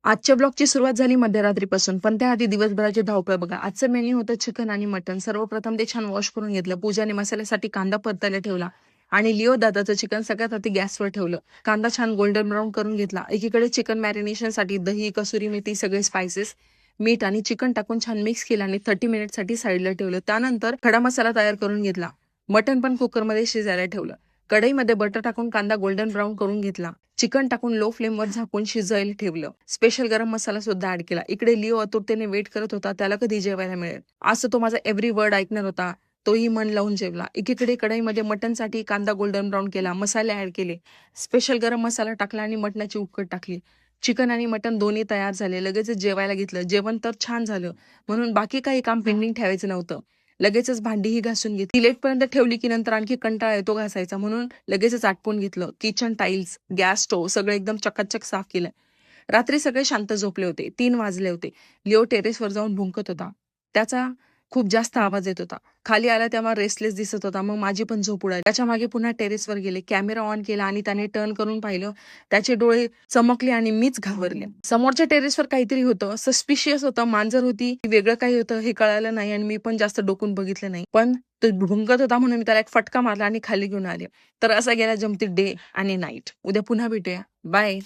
आजच्या ब्लॉगची सुरुवात झाली मध्यरात्रीपासून, पण त्याआधी दिवसभराची धावपळ बघा. आजचं मेन्यू होतं चिकन आणि मटण. सर्वप्रथम ते छान वॉश करून घेतलं. पूजाने मसाल्यासाठी कांदा परतायला ठेवला आणि लिओ दादाचं चिकन सगळ्यात आधी गॅसवर ठेवलं. कांदा छान गोल्डन ब्राऊन करून घेतला. एकीकडे चिकन मॅरिनेशनसाठी दही, कसुरी मेथी, सगळे स्पायसेस, मीठ आणि चिकन टाकून छान मिक्स केलं आणि 30 मिनिटसाठी साईडला ठेवलं. त्यानंतर खडा मसाला तयार करून घेतला. मटण पण कुकरमध्ये शिजायला ठेवलं. कढईमध्ये बटर टाकून कांदा गोल्डन ब्राऊन करून घेतला. चिकन टाकून लो फ्लेमवर झाकून शिजायला ठेवलं. स्पेशल गरम मसाला सुद्धा ऍड केला. इकडे लिओ आतुरतेने वेट करत होता, त्याला कधी जेवायला मिळेल असं. तो माझा एव्हरी वर्ड ऐकणार होता. तोही मन लावून जेवला. एकीकडे कढईमध्ये मटनसाठी कांदा गोल्डन ब्राऊन केला, मसाले ऍड केले, स्पेशल गरम मसाला टाकला आणि मटणाची उकड टाकली. चिकन आणि मटन दोन्ही तयार झाले. लगेचच जेवायला घेतलं. जेवण तर छान झालं, म्हणून बाकी काही काम पेंडिंग ठेवायचं नव्हतं. लगेचच भांडीही घासून घेतली. लेटपर्यंत ठेवली की नंतर आणखी कंटाळा येतो घासायचा, म्हणून लगेचच आटपून घेतलं. किचन टाईल्स, गॅस स्टोव्ह सगळं एकदम चकाचक साफ केलं. रात्री सगळे शांत झोपले होते. 3 वाजले होते. लिओ टेरेसवर जाऊन भुंकत होता. त्याचा खूप जास्त आवाज येत होता. खाली आला तेव्हा रेस्टलेस दिसत होता. मग माझी पण झोप उडाली. त्याच्या मागे पुन्हा टेरेसवर गेले. कॅमेरा ऑन केला आणि त्याने टर्न करून पाहिलं. त्याचे डोळे चमकले आणि मीच घाबरले. समोरच्या टेरेसवर काहीतरी होतं. सस्पिशियस होतं. मांजर होती, वेगळं काही होतं हे कळालं नाही आणि मी पण जास्त डोकून बघितलं नाही. पण तो भुंकत होता म्हणून मी त्याला एक फटका मारला आणि खाली घेऊन आले. तर असा गेला जमती डे आणि नाईट. उद्या पुन्हा भेटूया. बाय.